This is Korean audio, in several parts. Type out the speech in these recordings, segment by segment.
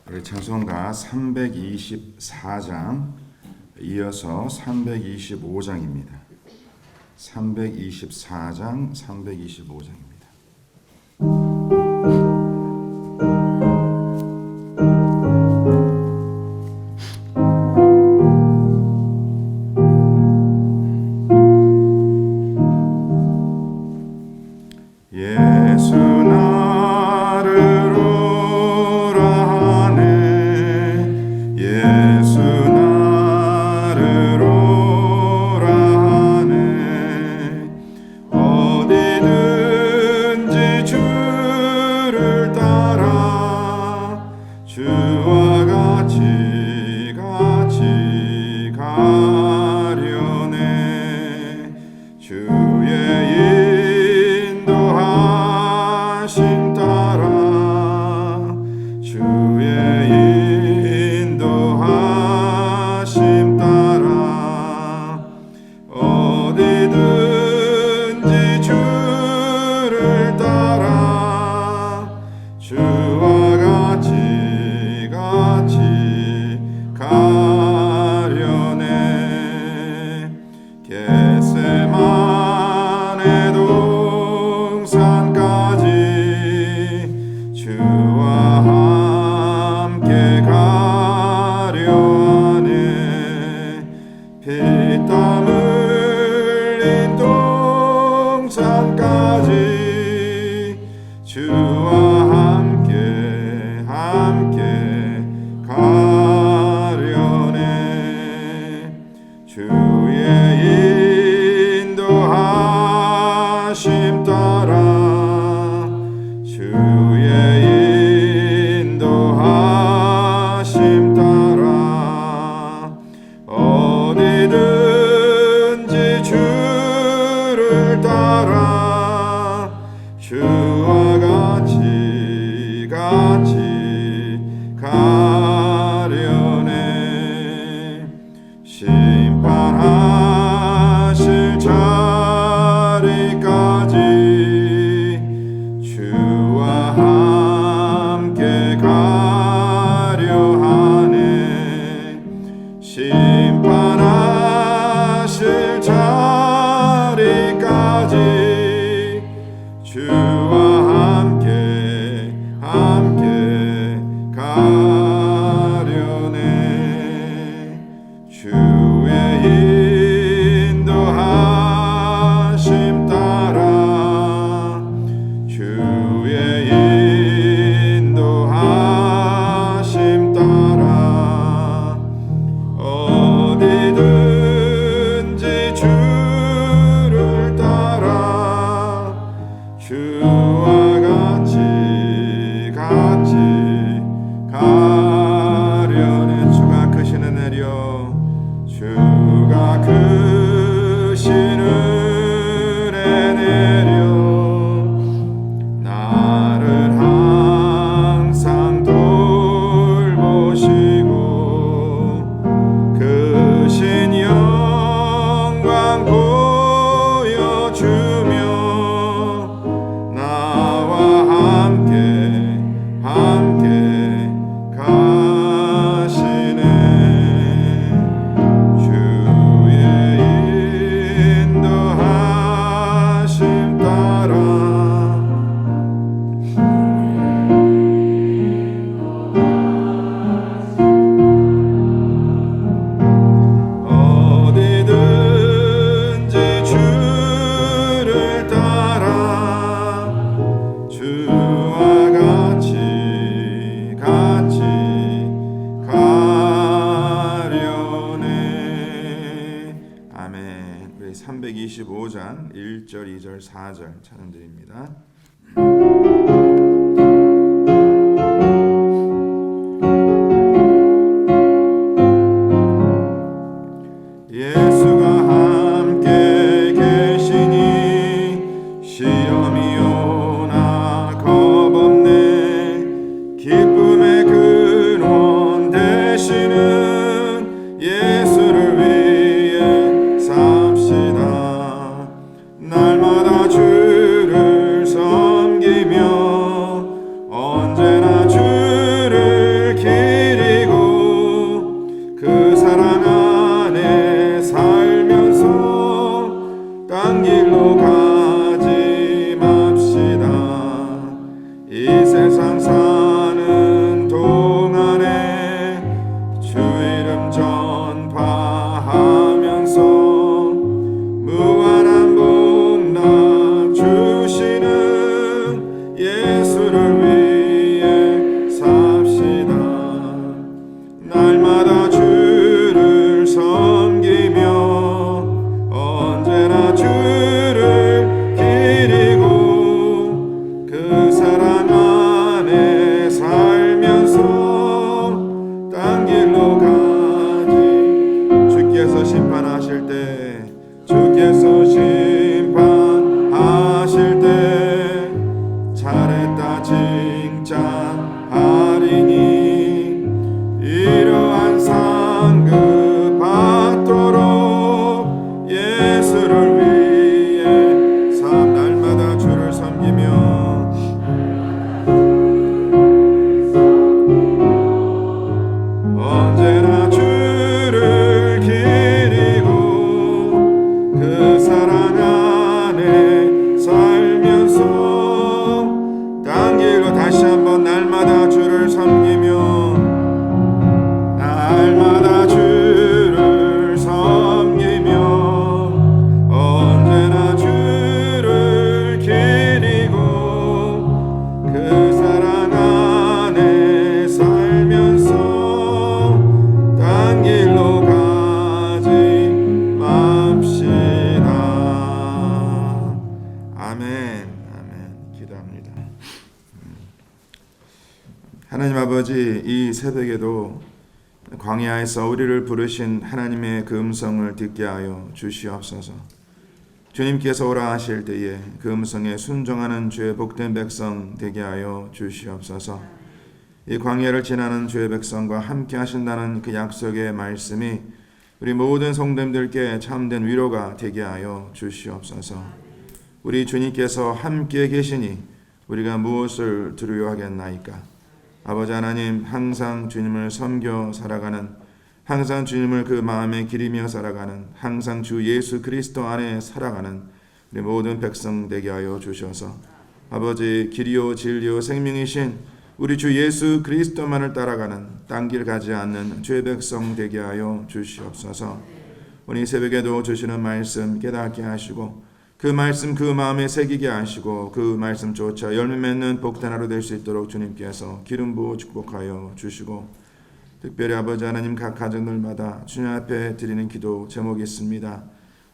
우리 찬송가 324장 이어서 325장입니다. 324장, 325장입니다. 예수 나를 오라 하네 예수 나를 오라 하네 어디든지 주를 따라 주와 같이 가려네 주의 인도하심 따라 주의 인도하심 따라 어디든지 주를 따라 주와 같이 가려네 겟세마네 동산까지 주와 함께 가려 하네 피땀 흘린 동산까지 주와 함께 가려네 주의 인도하심 따라 주의 인도하심 따라 어디든지 주를 따라 주와 같이 가려네 심판하실 자리까지 주와 함께 가려 하네 심판하실 자리까지 주와 함께 가려네 주의 인도하심 따라 주의 인도하심 따라 어디든지 주를 따라 주와 같이 가려네 주가 크신 은혜려 주가 크신 은혜 내려 나를 항상 돌보시고 크신 영광 보여주며 나와 함께 가시네 주의 인도하심 따라 어디든지 주를 따라 주와 같이 가려네 아멘. 우리 325장 1절 2절 4절 찬양드립니다. 예수가 함께 계시니 시험이 오나 겁없네 기쁨의 근원 되시는 예수를 위해 삽시다 날마다 주를 섬기며 언제나 주를 심판하실 때 주께서 심판하실 때 잘했다 칭찬하리니 이러한 상급 받도록 예수를 위해 삶 날마다 주를 섬기며 언제나 주를 기리고 그 사랑 안에 살면서 딴 길로 다시 한번 날마다 주를 섬기며 날마다 주를 섬기며 언제나 주를 기리고 그 사랑 안에 살면서 딴 길로 가지 맙시다. 아멘. 아멘. 기도합니다. 하나님 아버지, 이 새벽에도 광야에서 우리를 부르신 하나님의 그 음성을 듣게 하여 주시옵소서. 주님께서 오라 하실 때에 그 음성에 순종하는 주의 복된 백성 되게 하여 주시옵소서. 이 광야를 지나는 주의 백성과 함께 하신다는 그 약속의 말씀이 우리 모든 성도님들께 참된 위로가 되게 하여 주시옵소서. 우리 주님께서 함께 계시니 우리가 무엇을 두려워하겠나이까. 아버지 하나님, 항상 주님을 섬겨 살아가는, 항상 주님을 그 마음에 기리며 살아가는, 항상 주 예수 그리스도 안에 살아가는 우리 모든 백성 되게 하여 주셔서 아버지, 길이요 진리요 생명이신 우리 주 예수 그리스도만을 따라가는, 딴 길 가지 않는 주의 백성 되게 하여 주시옵소서. 오늘 이 새벽에도 주시는 말씀 깨닫게 하시고 그 말씀 그 마음에 새기게 하시고 그 말씀 쫓아 열매 맺는 복된 하루 될 수 있도록 주님께서 기름 부어 축복하여 주시고, 특별히 아버지 하나님 각 가정들마다 주님 앞에 드리는 기도 제목이 있습니다.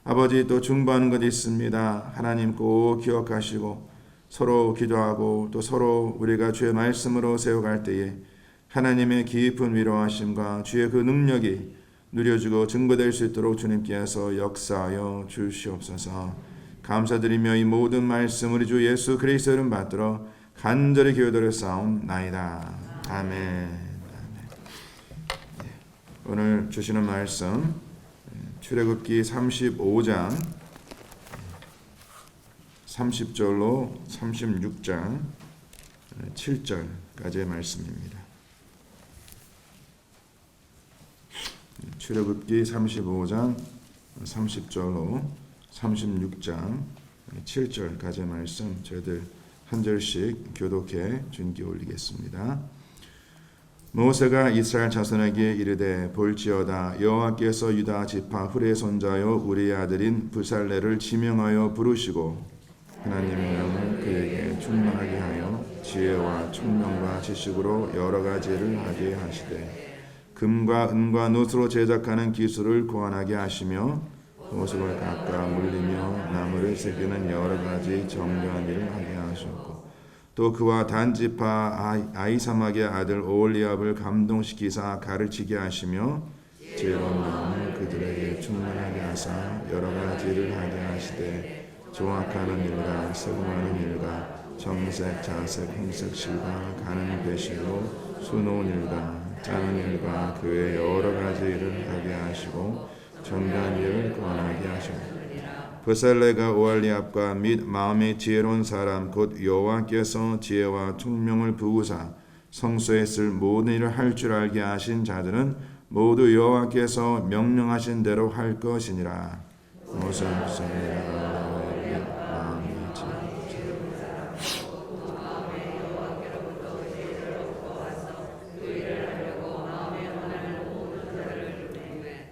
아버지, 또 중보하는 것이 있습니다. 하나님 꼭 기억하시고 서로 기도하고 또 서로 우리가 주의 말씀으로 세워갈 때에 하나님의 깊은 위로하심과 주의 그 능력이 누려지고 증거될 수 있도록 주님께서 역사하여 주시옵소서. 감사드리며 이 모든 말씀 우리 주 예수 그리스도 이름 받들어 간절히 기도드려 싸움나이다. 아멘. 오늘 주시는 말씀 출애굽기 35장 30절로 36장 7절까지의 말씀입니다. 출애굽기 35장 30절로 36장 7절까지의 말씀 저희들 한 절씩 교독해 주님께 올리겠습니다. 모세가 이스라엘 자손에게 이르되 볼지어다 여호와께서 유다 지파 훌의 손자요 우리의 아들인 부살레를 지명하여 부르시고 하나님의 명을 그에게 충만하게 하여 지혜와 총명과 지식으로 여러 가지를 하게 하시되 금과 은과 놋으로 제작하는 기술을 고안하게 하시며 보석을 깎아 물리며 나무를 새기는 여러 가지 정교한 일을 하게 하셨고 또 그와 단지파 아히사막의 아들 오홀리압을 감동시키사 가르치게 하시며 지혜로운 마음을 그들에게 충만하게 하사 여러 가지 일을 하게 하시되 조악하는 일과 세금하는 일과 정색, 자색, 행색, 실과 가는 배실로 수놓은 일과 짜는 일과 그의 여러 가지 일을 하게 하시고 정교한 일을 권하게 하시고 부살레가 오홀리압과 및 마음에 지혜로운 사람 곧 여호와께서 지혜와 총명을 부으사 성소에 쓸 모든 일을 할 줄 알게 하신 자들은 모두 여호와께서 명령하신 대로 할 것이니라. 모세 부살레가 마음에 지혜로운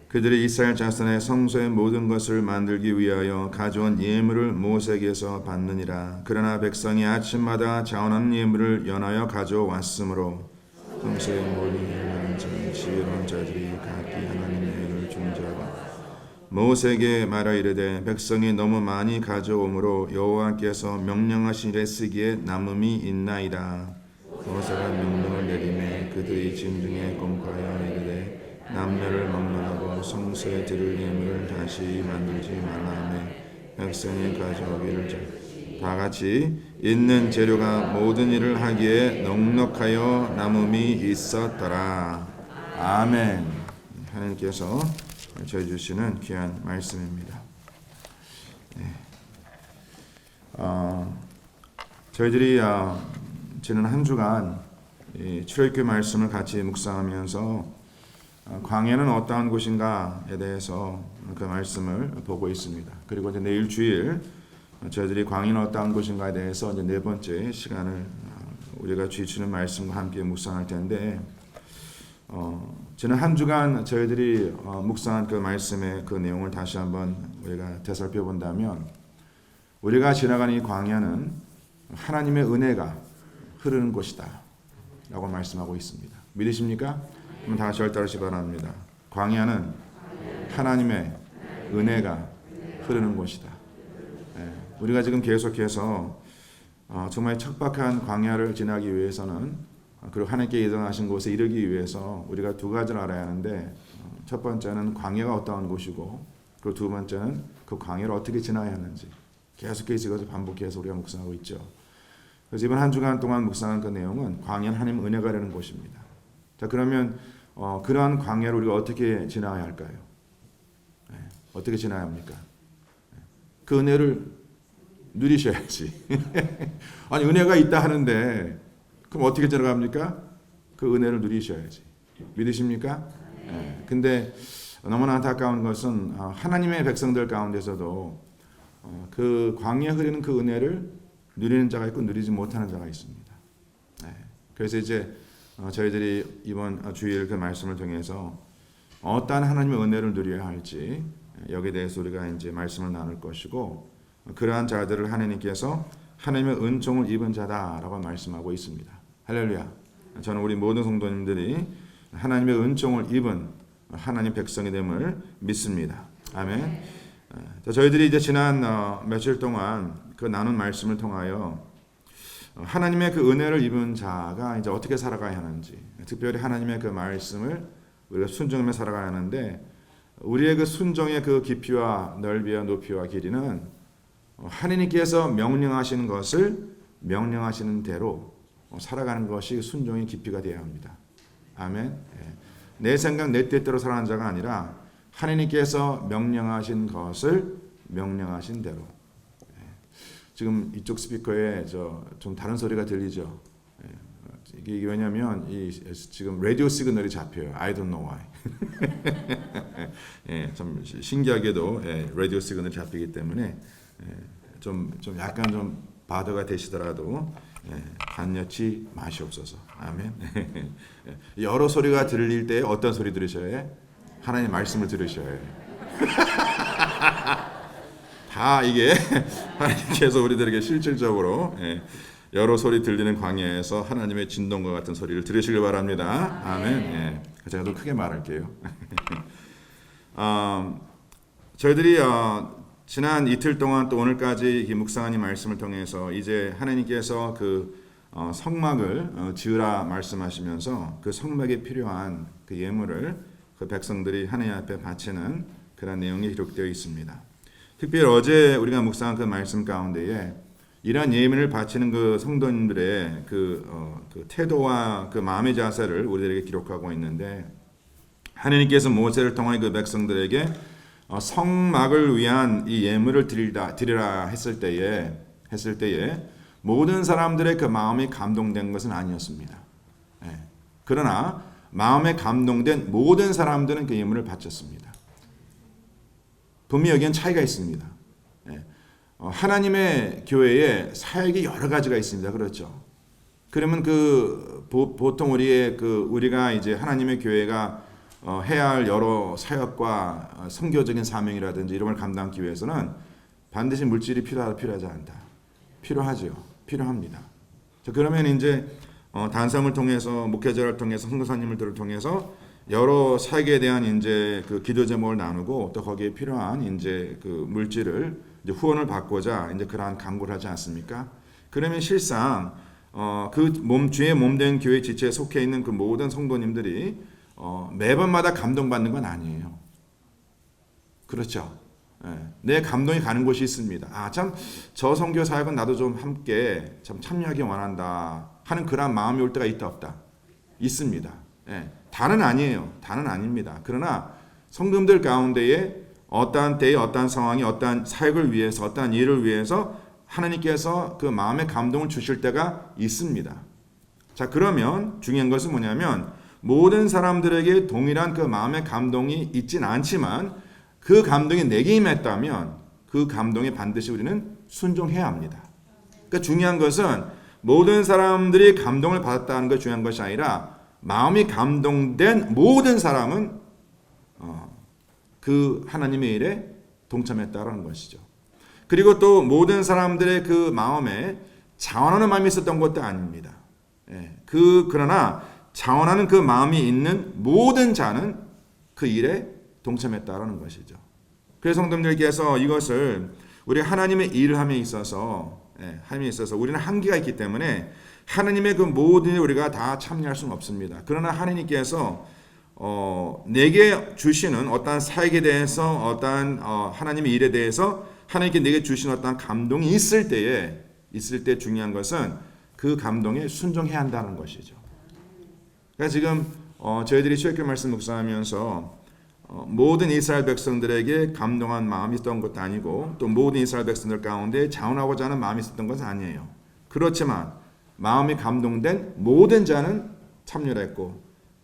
그들이 이스라엘 자손의 성소의 모든 것을 만들기 위하여 가져온 예물을 모세에게서 받느니라. 그러나 백성이 아침마다 자원하는 예물을 연하여 가져왔으므로 성소의 모든 예물은 지혜로운 자들이 각기 하나님의 일을 중지하고 모세에게 말하 이르되 백성이 너무 많이 가져오므로 여호와께서 명령하신 일에 쓰기에 남음이 있나이다. 모세가 명령을 내리매 그들이 진중에 공포하여 이르되 남녀를 막론하고 또 성소에 드릴 예물을 다시 만들지 말라며 백성이 가져오기를 다 같이 있는 재료가 모든 일을 하기에 넉넉하여 남음이 있었더라. 아멘. 하나님께서 저희 주시는 귀한 말씀입니다. 저희들이 지난 한 주간 출애굽기 말씀을 같이 묵상하면서 광야는 어떠한 곳인가에 대해서 그 말씀을 보고 있습니다. 그리고 이제 내일 주일 저희들이 광야는 어떠한 곳인가에 대해서 이제 네 번째 시간을 우리가 주시는 말씀과 함께 묵상할 텐데, 지난 한 주간 저희들이 묵상한 그 말씀의 그 내용을 다시 한번 우리가 되살펴 본다면, 우리가 지나가는 이 광야는 하나님의 은혜가 흐르는 곳이다 라고 말씀하고 있습니다. 믿으십니까? 그럼 다 같이 따르시 바랍니다. 광야는 하나님의 은혜가 흐르는 곳이다. 우리가 지금 계속해서 정말 척박한 광야를 지나기 위해서는, 그리고 하나님께 예정하신 곳에 이르기 위해서 우리가 두 가지를 알아야 하는데, 첫 번째는 광야가 어떠한 곳이고, 그리고 두 번째는 그 광야를 어떻게 지나야 하는지 계속해서 이것을 반복해서 우리가 묵상하고 있죠. 그래서 이번 한 주간 동안 묵상한 그 내용은 광야는 하나님 은혜가 되는 곳입니다. 자, 그러면 그러한 광야를 우리가 어떻게 지나야 할까요? 어떻게 지나야 합니까? 그 은혜를 누리셔야지. 아니, 은혜가 있다 하는데 그럼 어떻게 지나갑니까? 그 은혜를 누리셔야지. 믿으십니까? 근데 너무나 안타까운 것은 하나님의 백성들 가운데서도 그 광야에 흐르는 그 은혜를 누리는 자가 있고 누리지 못하는 자가 있습니다. 그래서 이제 저희들이 이번 주일 그 말씀을 통해서 어떠한 하나님의 은혜를 누려야 할지 여기에 대해서 우리가 이제 말씀을 나눌 것이고, 그러한 자들을 하나님께서 하나님의 은총을 입은 자다라고 말씀하고 있습니다. 할렐루야. 저는 우리 모든 성도님들이 하나님의 은총을 입은 하나님 백성이 됨을 믿습니다. 아멘. 저희들이 이제 지난 며칠 동안 그 나눈 말씀을 통하여 하나님의 그 은혜를 입은 자가 이제 어떻게 살아가야 하는지, 특별히 하나님의 그 말씀을 우리가 순종하며 살아가야 하는데, 우리의 그 순종의 그 깊이와 넓이와 높이와 길이는 하나님께서 명령하시는 것을 명령하시는 대로 살아가는 것이 순종의 깊이가 되어야 합니다. 아멘. 내 생각 내 뜻대로 살아가는 자가 아니라 하나님께서 명령하신 것을 명령하신 대로. 지금 이쪽 스피커에 좀 다른 소리가 들리죠. 이게 왜냐하면 지금 라디오 시그널이 잡혀요. I don't know why. 좀 신기하게도 라디오 시그널이 잡히기 때문에 좀 약간 좀 바드가 되시더라도 간여치 마시옵소서. 아멘. 여러 소리가 들릴 때 어떤 소리 들으셔야 해요? 하나님 말씀을 들으셔야 해요. 다 이게 하나님께서 우리들에게 실질적으로 여러 소리 들리는 광야에서 하나님의 진동과 같은 소리를 들으시길 바랍니다. 아멘. 제가 더 크게 말할게요. 저희들이 지난 이틀 동안 또 오늘까지 이 묵상한 이 말씀을 통해서 이제 하나님께서 그 성막을 지으라 말씀하시면서 그 성막에 필요한 그 예물을 그 백성들이 하나님 앞에 바치는 그런 내용이 기록되어 있습니다. 특별히 어제 우리가 묵상한 그 말씀 가운데에 이러한 예물을 바치는 그 성도님들의 그 태도와 그 마음의 자세를 우리들에게 기록하고 있는데, 하나님께서 모세를 통해 그 백성들에게 성막을 위한 이 예물을 드리라 했을 때에 모든 사람들의 그 마음이 감동된 것은 아니었습니다. 그러나 마음에 감동된 모든 사람들은 그 예물을 바쳤습니다. 분명히 여기엔 차이가 있습니다. 하나님의 교회에 사역이 여러 가지가 있습니다. 그렇죠? 그러면 보통 우리가 이제 하나님의 교회가 해야 할 여러 사역과 선교적인 사명이라든지 이런 걸 감당하기 위해서는 반드시 물질이 필요하지 않다. 필요하죠. 필요합니다. 자, 그러면 이제 단상을 통해서, 목회자를 통해서, 선교사님들을 통해서 여러 사역에 대한 이제 그 기도 제목을 나누고, 또 거기에 필요한 이제 그 물질을 이제 후원을 받고자 이제 그러한 간구를 하지 않습니까? 그러면 실상 주의 몸된 교회 지체에 속해 있는 그 모든 성도님들이 매번마다 감동받는 건 아니에요. 그렇죠. 내 감동이 가는 곳이 있습니다. 아, 참, 저 선교 사역은 나도 좀 함께 참 참여하기 원한다 하는 그런 마음이 올 때가 있다 없다? 있습니다. 다는 아니에요. 다는 아닙니다. 그러나 성도들 가운데에 어떠한 때에 어떠한 상황이 어떠한 사역을 위해서 어떠한 일을 위해서 하나님께서 그 마음의 감동을 주실 때가 있습니다. 자, 그러면 중요한 것은 뭐냐면 모든 사람들에게 동일한 그 마음의 감동이 있진 않지만 그 감동이 내게 임했다면 그 감동에 반드시 우리는 순종해야 합니다. 그러니까 중요한 것은 모든 사람들이 감동을 받았다는 것이 중요한 것이 아니라 마음이 감동된 모든 사람은 그 하나님의 일에 동참했다는 것이죠. 그리고 또 모든 사람들의 그 마음에 자원하는 마음이 있었던 것도 아닙니다. 그러나 자원하는 그 마음이 있는 모든 자는 그 일에 동참했다라는 것이죠. 그래서 성도님들께서 이것을 우리 하나님의 일을 함에 있어서 우리는 한계가 있기 때문에 하나님의 그 모든 일 우리가 다 참여할 수는 없습니다. 그러나 하나님께서 내게 주시는 어떠한 사역에 대해서 어떠한 하나님의 일에 대해서 하나님께 내게 주신 어떠한 감동이 있을 때 중요한 것은 그 감동에 순종해야 한다는 것이죠. 그러니까 지금 저희들이 출애굽 말씀 묵상하면서 모든 이스라엘 백성들에게 감동한 마음이 있었던 것도 아니고 또 모든 이스라엘 백성들 가운데 자원하고자 하는 마음이 있었던 것은 아니에요. 그렇지만 마음이 감동된 모든 자는 참여를 했고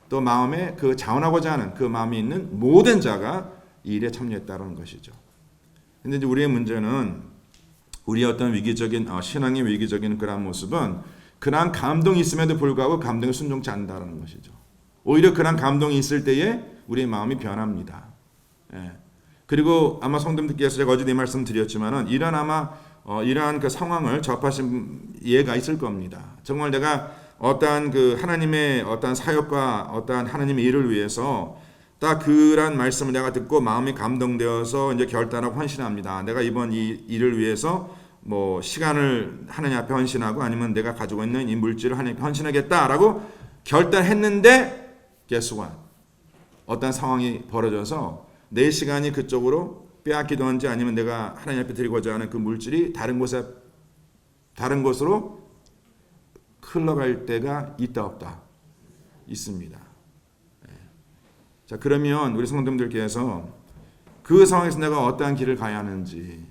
또 마음에 그 자원하고자 하는 그 마음이 있는 모든 자가 이 일에 참여했다는 것이죠. 근데 이제 우리의 문제는 우리의 어떤 위기적인 신앙의 위기적인 그런 모습은 그러한 감동이 있음에도 불구하고 감동에 순종치 않는다는 것이죠. 오히려 그러한 감동이 있을 때에 우리의 마음이 변합니다. 그리고 아마 성도님들께서 제가 어제도 이 말씀 드렸지만은 이러한 그 상황을 접하신 예가 있을 겁니다. 정말 내가 어떠한 그 하나님의 어떠한 사역과 어떠한 하나님의 일을 위해서 딱 그런 말씀을 내가 듣고 마음이 감동되어서 이제 결단하고 헌신합니다. 내가 이번 이 일을 위해서 뭐 시간을 하나님 앞에 헌신하고 아니면 내가 가지고 있는 이 물질을 하나님께 헌신하겠다라고 결단했는데 guess what? 어떤 상황이 벌어져서 내 시간이 그쪽으로 빼앗기든지 아니면 내가 하나님 앞에 드리고자 하는 그 물질이 다른 곳으로 흘러갈 때가 있다 없다? 있습니다. 자, 그러면 우리 성도님들께서 그 상황에서 내가 어떠한 길을 가야 하는지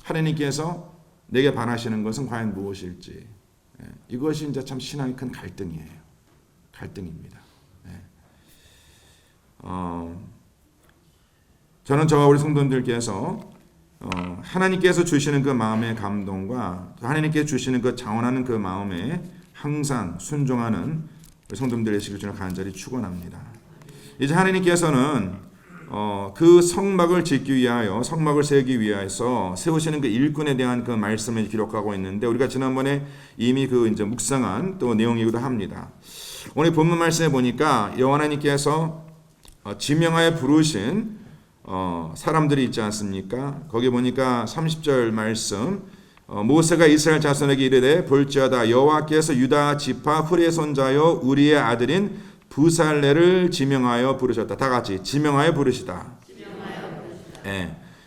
하나님께서 내게 바라시는 것은 과연 무엇일지 이것이 이제 참 신앙의 큰 갈등입니다. 저는 저와 우리 성도님들께서 하나님께서 주시는 그 마음의 감동과 하나님께서 주시는 그 자원하는 그 마음에 항상 순종하는 성도님들 되시길 주님 간절히 축원합니다. 이제 하나님께서는 그 성막을 짓기 위하여 성막을 세우기 위해서 세우시는 그 일꾼에 대한 그 말씀을 기록하고 있는데 우리가 지난번에 이미 그 이제 묵상한 또 내용이기도 합니다. 오늘 본문 말씀에 보니까 여호와 하나님께서 지명하여 부르신 사람들이 있지 않습니까? 거기 보니까 30절 말씀 모세가 이스라엘 자손에게 이르되 볼지어다 여호와께서 유다 지파 훌의 손자요 우리의 아들인 부살레를 지명하여 부르셨다. 다 같이 지명하여 부르시다.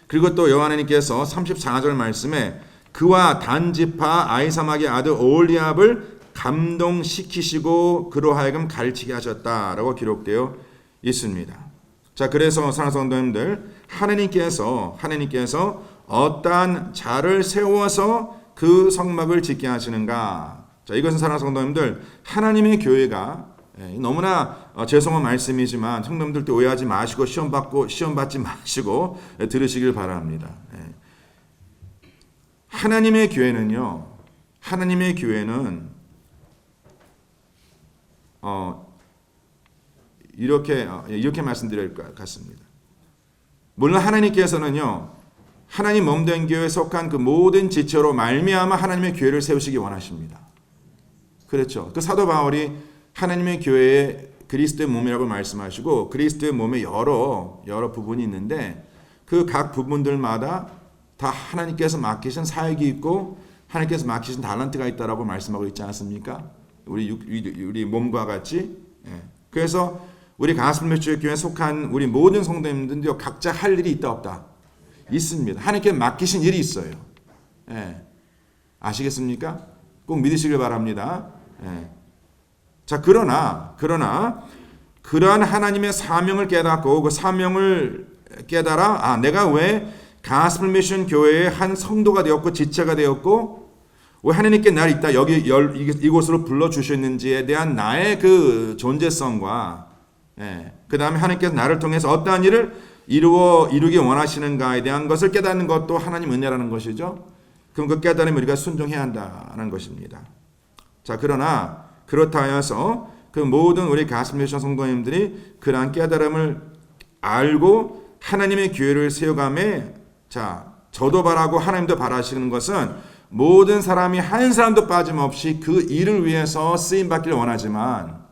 그리고 또 여호와 하나님께서 34절 말씀에 그와 단 지파 아히사막의 아들 오홀리압을 감동시키시고 그로 하여금 가르치게 하셨다라고 기록되어 있습니다. 자, 그래서 사랑하는 성도님들, 하나님께서 어떠한 자를 세워서 그 성막을 짓게 하시는가? 자, 이것은 사랑하는 성도님들, 하나님의 교회가 너무나 죄송한 말씀이지만 성도님들도 오해하지 마시고 시험 받지 마시고 들으시길 바랍니다. 하나님의 교회는 이렇게 말씀드릴 것 같습니다. 물론 하나님께서는요, 하나님 몸된 교회에 속한 그 모든 지체로 말미암아 하나님의 교회를 세우시기 원하십니다. 그렇죠. 그 사도 바울이 하나님의 교회에 그리스도의 몸이라고 말씀하시고 그리스도의 몸에 여러 부분이 있는데 그 각 부분들마다 다 하나님께서 맡기신 사역이 있고 하나님께서 맡기신 달란트가 있다라고 말씀하고 있지 않습니까? 우리 몸과 같이. 그래서 우리 가스펠 교회에 속한 우리 모든 성도님들도 각자 할 일이 있다 없다? 있습니다. 하나님께 맡기신 일이 있어요. 예. 아시겠습니까? 꼭 믿으시길 바랍니다. 예. 자, 그러나 그러한 하나님의 사명을 깨닫고 그 사명을 깨달아 내가 왜 가스펠 미션 교회의 한 성도가 되었고 지체가 되었고 왜 하나님께 나를 있다 여기 이곳으로 불러주셨는지에 대한 나의 그 존재성과 그 다음에 하나님께서 나를 통해서 어떠한 일을 이루기 원하시는가에 대한 것을 깨닫는 것도 하나님 은혜라는 것이죠. 그럼 그 깨달음을 우리가 순종해야 한다는 것입니다. 자, 그러나 그렇다 하여서 그 모든 우리 가스펠 미션 성도님들이 그러한 깨달음을 알고 하나님의 교회를 세워감에 자, 저도 바라고 하나님도 바라시는 것은 모든 사람이 한 사람도 빠짐없이 그 일을 위해서 쓰임 받기를 원하지만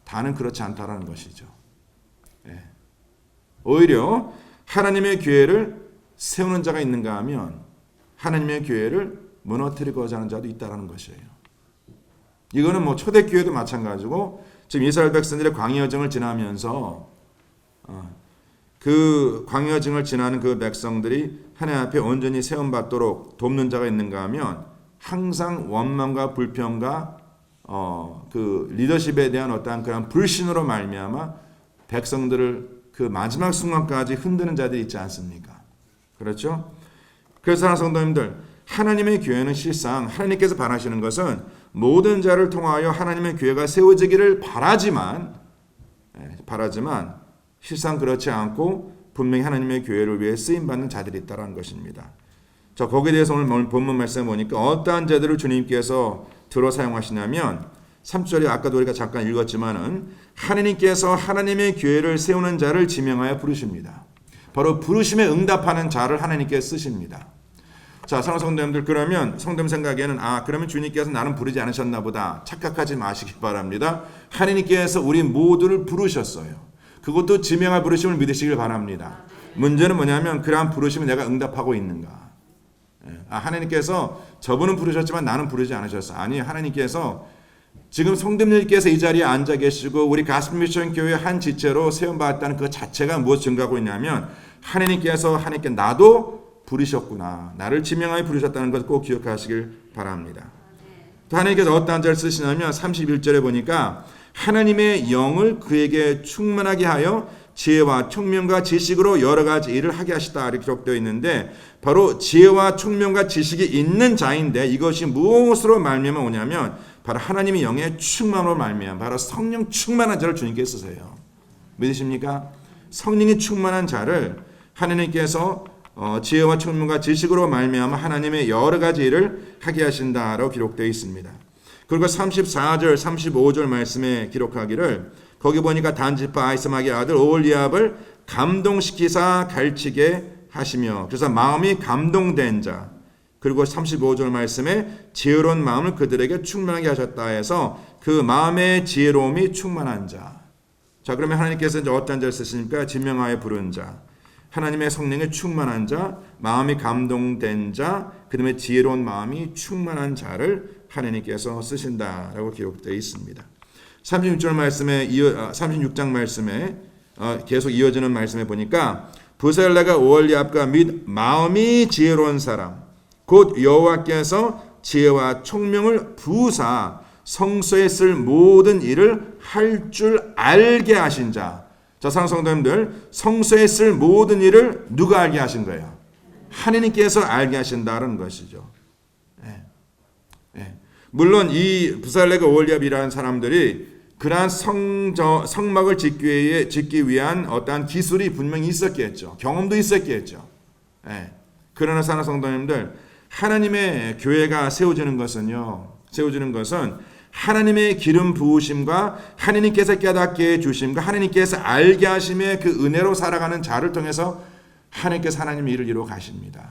다는 그렇지 않다라는 것이죠. 예. 오히려 하나님의 교회를 세우는 자가 있는가 하면 하나님의 교회를 무너뜨리고자 하는 자도 있다라는 것이에요. 이거는 뭐 초대교회도 마찬가지고 지금 이스라엘 백성들의 광야 여정을 지나면서 그 광야 여정을 지나는 그 백성들이 하나님 앞에 온전히 세움받도록 돕는 자가 있는가 하면 항상 원망과 불평과 그 리더십에 대한 어떠한 그런 불신으로 말미암아 백성들을 그 마지막 순간까지 흔드는 자들이 있지 않습니까? 그렇죠? 그래서 사랑하는 성도님들, 하나님의 교회는 실상 하나님께서 바라시는 것은 모든 자를 통하여 하나님의 교회가 세워지기를 바라지만 실상 그렇지 않고 분명히 하나님의 교회를 위해 쓰임받는 자들이 있다는 것입니다. 자, 거기에 대해서 오늘 본문 말씀을 보니까 어떠한 자들을 주님께서 들어 사용하시냐면 3절에 아까도 우리가 잠깐 읽었지만은 하나님께서 하나님의 교회를 세우는 자를 지명하여 부르십니다. 바로 부르심에 응답하는 자를 하나님께 쓰십니다. 자, 사랑하는 성도님들, 그러면 성도님 생각에는 그러면 주님께서 나는 부르지 않으셨나 보다 착각하지 마시기 바랍니다. 하나님께서 우리 모두를 부르셨어요. 그것도 지명할 부르심을 믿으시길 바랍니다. 문제는 뭐냐면 그러한 부르심을 내가 응답하고 있는가. 하나님께서 저분은 부르셨지만 나는 부르지 않으셨어. 아니, 하나님께서 지금 성도님들께서 이 자리에 앉아 계시고 우리 가스펠 미션 교회 한 지체로 세움받았다는 그 자체가 무엇을 증거하고 있냐면 하나님께 나도 부르셨구나. 나를 지명하여 부르셨다는 것을 꼭 기억하시길 바랍니다. 또 하나님께서 어떠한 자를 쓰시냐면 31절에 보니까 하나님의 영을 그에게 충만하게 하여 지혜와 총명과 지식으로 여러 가지 일을 하게 하시다 이렇게 기록되어 있는데 바로 지혜와 총명과 지식이 있는 자인데 이것이 무엇으로 말미암아 오냐면 바로 하나님의 영의 충만으로 말미암아 바로 성령 충만한 자를 주님께 쓰세요. 믿으십니까? 성령이 충만한 자를 하나님께서 지혜와 총명과 지식으로 말미암아 하나님의 여러 가지 일을 하게 하신다라고 기록되어 있습니다. 그리고 34절, 35절 말씀에 기록하기를 거기 보니까 단지파 아히사막의 아들 오홀리압을 감동시키사 가르치게 하시며 그래서 마음이 감동된 자 그리고 35절 말씀에 지혜로운 마음을 그들에게 충만하게 하셨다 해서 그 마음의 지혜로움이 충만한 자. 자, 그러면 하나님께서 이제 어떤 자를 쓰십니까? 지명하여 부른 자. 하나님의 성령에 충만한 자, 마음이 감동된 자, 그 다음에 지혜로운 마음이 충만한 자를 하나님께서 쓰신다라고 기록되어 있습니다. 36절 말씀에 36장 말씀에 계속 이어지는 말씀에 보니까 부살레가 오홀리압과 및 마음이 지혜로운 사람 곧 여호와께서 지혜와 총명을 부사 성소에 쓸 모든 일을 할 줄 알게 하신 자. 자, 성도님들, 성소에 쓸 모든 일을 누가 알게 하신 거예요? 하나님께서 알게 하신다는 것이죠. 물론 이 부살레가 오홀리압이라는 사람들이 그러한 성막을 짓기 위한 어떠한 기술이 분명히 있었겠죠. 경험도 있었겠죠. 그러나 사랑하는 성도님들, 하나님의 교회가 세워지는 것은 하나님의 기름 부으심과 하나님께서 깨닫게 해주심과 하나님께서 알게 하심의 그 은혜로 살아가는 자를 통해서 하나님께서 하나님의 일을 이루어 가십니다.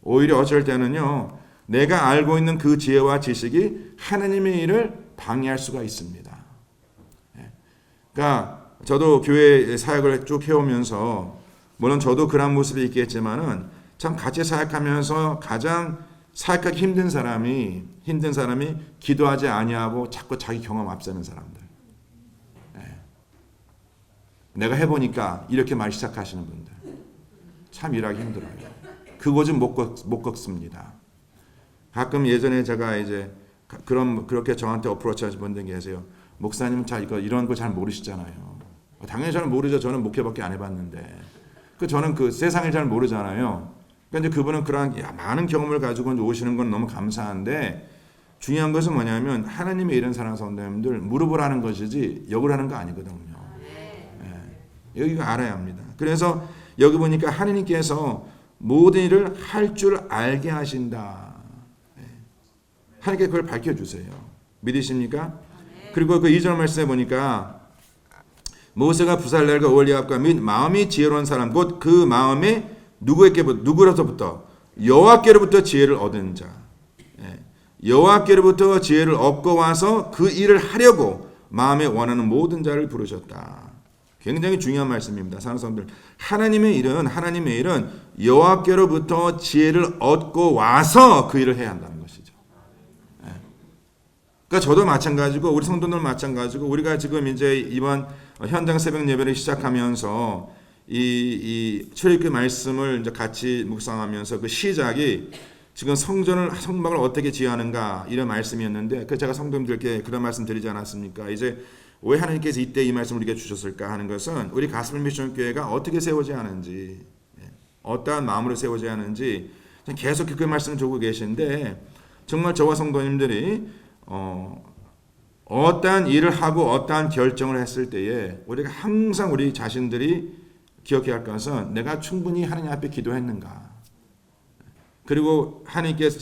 오히려 어쩔 때는요, 내가 알고 있는 그 지혜와 지식이 하나님의 일을 방해할 수가 있습니다. 그러니까 저도 교회 사역을 쭉 해오면서 물론 저도 그런 모습이 있겠지만은 참 같이 사역하면서 가장 사역하기 힘든 사람이 기도하지 아니하고 자꾸 자기 경험 앞세는 사람들. 내가 해보니까 이렇게 말 시작하시는 분들 참 일하기 힘들어요. 그곳은 못 걷습니다. 가끔 예전에 제가 이제 그렇게 저한테 어프로치 하신 분들 계세요. 목사님은 이런 거 잘 모르시잖아요. 당연히 저는 모르죠. 저는 목회밖에 안 해봤는데. 저는 그 세상을 잘 모르잖아요. 그러니까 이제 그분은 그런 많은 경험을 가지고 오시는 건 너무 감사한데 중요한 것은 뭐냐면 하나님의 이런 사랑하는 성도님들 무릎을 하는 것이지 욕을 하는 거 아니거든요. 여기가 알아야 합니다. 그래서 여기 보니까 하나님께서 모든 일을 할 줄 알게 하신다. 하나님께 그걸 밝혀주세요. 믿으십니까? 그리고 그 2절 말씀에 보니까 모세가 부살렐과 올리압과 및 마음이 지혜로운 사람 곧 그 마음에 누구로서부터 여호와께로부터 지혜를 얻은 자 여호와께로부터 지혜를 얻고 와서 그 일을 하려고 마음에 원하는 모든 자를 부르셨다. 굉장히 중요한 말씀입니다. 사랑하는 사람들, 하나님의 일은 여호와께로부터 지혜를 얻고 와서 그 일을 해야 한다는 것이죠. 그러니까 저도 마찬가지고 우리 성도들 마찬가지고 우리가 지금 이제 이번 현장 새벽 예배를 시작하면서 이 출애굽기 말씀을 이제 같이 묵상하면서 그 시작이 지금 성막을 어떻게 지어하는가 이런 말씀이었는데 제가 성도님들께 그런 말씀 드리지 않았습니까? 이제 왜 하나님께서 이때 이 말씀을 우리에게 주셨을까 하는 것은 우리 가스펠 미션 교회가 어떻게 세워져야 하는지 어떠한 마음으로 세워져야 하는지 계속 그 말씀을 주고 계신데 정말 저와 성도님들이 어떠한 일을 하고 어떠한 결정을 했을 때에 우리가 항상 우리 자신들이 기억해야 할 것은 내가 충분히 하나님 앞에 기도했는가. 그리고 하나님께서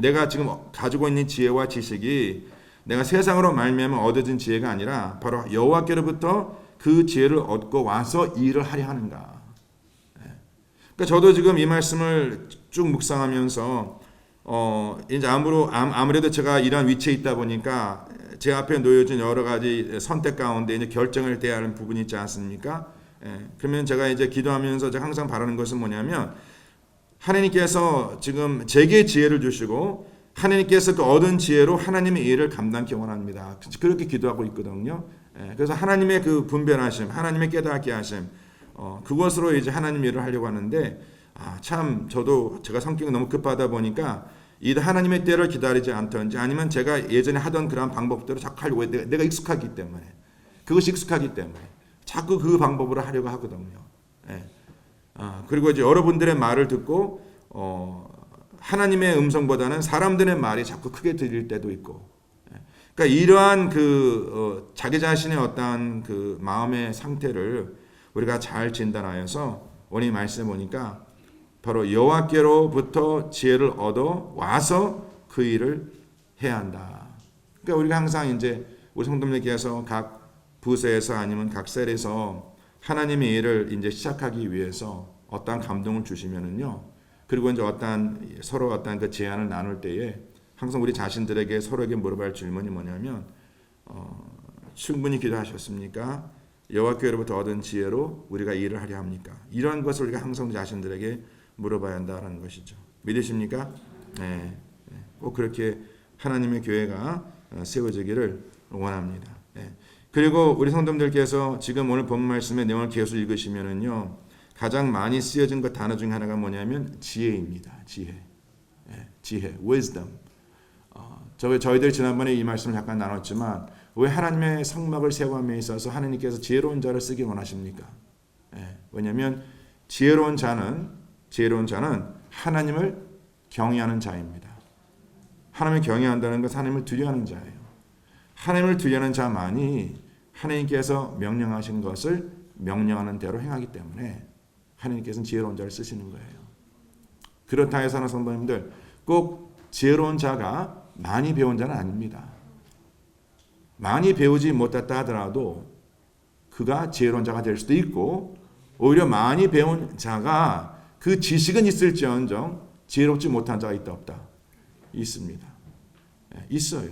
내가 지금 가지고 있는 지혜와 지식이 내가 세상으로 말미암아 얻어진 지혜가 아니라 바로 여호와께로부터 그 지혜를 얻고 와서 일을 하려 하는가. 그러니까 저도 지금 이 말씀을 쭉 묵상하면서 이제 아무래도 제가 이런 위치에 있다 보니까 제 앞에 놓여진 여러 가지 선택 가운데 이제 결정을 해야 하는 부분이 있지 않습니까? 그러면 제가 이제 기도하면서 제가 항상 바라는 것은 뭐냐면 하나님께서 지금 제게 지혜를 주시고 하나님께서 그 얻은 지혜로 하나님의 일을 감당하기 원합니다. 그렇게 기도하고 있거든요. 그래서 하나님의 그 분별하심, 하나님의 깨닫게 하심, 그것으로 이제 하나님 일을 하려고 하는데 참 저도 제가 성격이 너무 급하다 보니까 이 하나님의 때를 기다리지 않던지 아니면 제가 예전에 하던 그런 방법대로 자꾸 하려고 내가 익숙하기 때문에 그것이 익숙하기 때문에 자꾸 그 방법으로 하려고 하거든요. 그리고 이제 여러분들의 말을 듣고 하나님의 음성보다는 사람들의 말이 자꾸 크게 들릴 때도 있고, 그러니까 이러한 자기 자신의 어떠한 그 마음의 상태를 우리가 잘 진단하여서 오늘 말씀해 보니까 바로 여호와께로부터 지혜를 얻어 와서 그 일을 해야 한다. 그러니까 우리가 항상 이제 우리 성도님들께서 각 부서에서 아니면 각 셀에서 하나님의 일을 이제 시작하기 위해서 어떠한 감동을 주시면은요. 그리고 이제 서로 어떠한 그 제안을 나눌 때에 항상 우리 자신들에게 서로에게 물어봐야 할 질문이 뭐냐면 충분히 기도하셨습니까? 여호와께로부터 얻은 지혜로 우리가 일을 하려 합니까? 이러한 것을 우리가 항상 자신들에게 물어봐야 한다는 것이죠. 믿으십니까? 네. 꼭 그렇게 하나님의 교회가 세워지기를 원합니다. 네. 그리고 우리 성도님들께서 지금 오늘 본 말씀의 내용을 계속 읽으시면은요. 가장 많이 쓰여진 그 단어 중 하나가 뭐냐면 지혜입니다. 지혜, wisdom. 저희들 지난번에 이 말씀을 잠깐 나눴지만 왜 하나님의 성막을 세워함에 있어서 하나님께서 지혜로운 자를 쓰기 원하십니까? 왜냐하면 지혜로운 자는 하나님을 경외하는 자입니다. 하나님을 경외한다는 것은 하나님을 두려워하는 자예요. 하나님을 두려워하는 자만이 하나님께서 명령하신 것을 명령하는 대로 행하기 때문에 하나님께서는 지혜로운 자를 쓰시는 거예요. 그렇다 해서는 성도님들 꼭 지혜로운 자가 많이 배운 자는 아닙니다. 많이 배우지 못했다 하더라도 그가 지혜로운 자가 될 수도 있고 오히려 많이 배운 자가 그 지식은 있을지언정 지혜롭지 못한 자가 있다 없다? 있습니다. 있어요.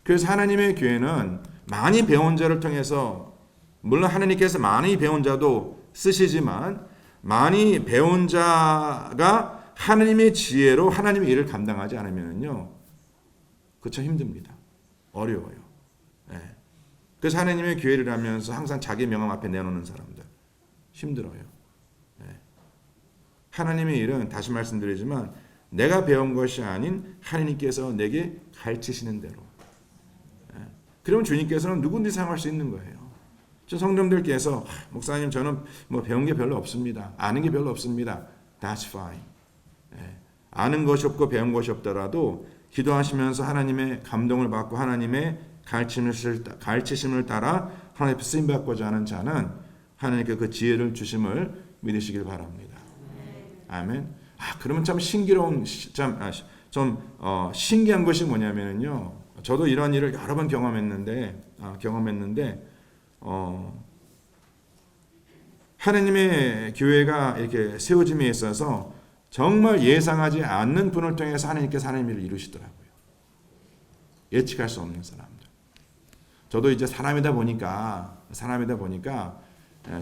그래서 하나님의 교회는 많이 배운 자를 통해서 물론 하나님께서 많이 배운 자도 쓰시지만 많이 배운 자가 하나님의 지혜로 하나님의 일을 감당하지 않으면요, 그거 참 힘듭니다. 어려워요. 그래서 하나님의 교회를 하면서 항상 자기 명함 앞에 내놓는 사람들. 힘들어요. 하나님의 일은 다시 말씀드리지만 내가 배운 것이 아닌 하나님께서 내게 가르치시는 대로. 그러면 주님께서는 누구든지 사용할 수 있는 거예요. 저 성도님들께서 목사님 저는 뭐 배운 게 별로 없습니다. 아는 게 별로 없습니다. That's fine. 아는 것이 없고 배운 것이 없더라도 기도하시면서 하나님의 감동을 받고 하나님의 가르치심을 따라 하나님 앞에 쓰임 받고자 하는 자는 하나님께 그 지혜를 주심을 믿으시길 바랍니다. 아멘. 그러면 참 신기로운 신기한 것이 뭐냐면요. 저도 이런 일을 여러 번 경험했는데 하나님의 교회가 이렇게 세워짐에 있어서 정말 예상하지 않는 분을 통해서 하나님께서 하나님의 일을 이루시더라고요. 예측할 수 없는 사람들. 저도 이제 사람이다 보니까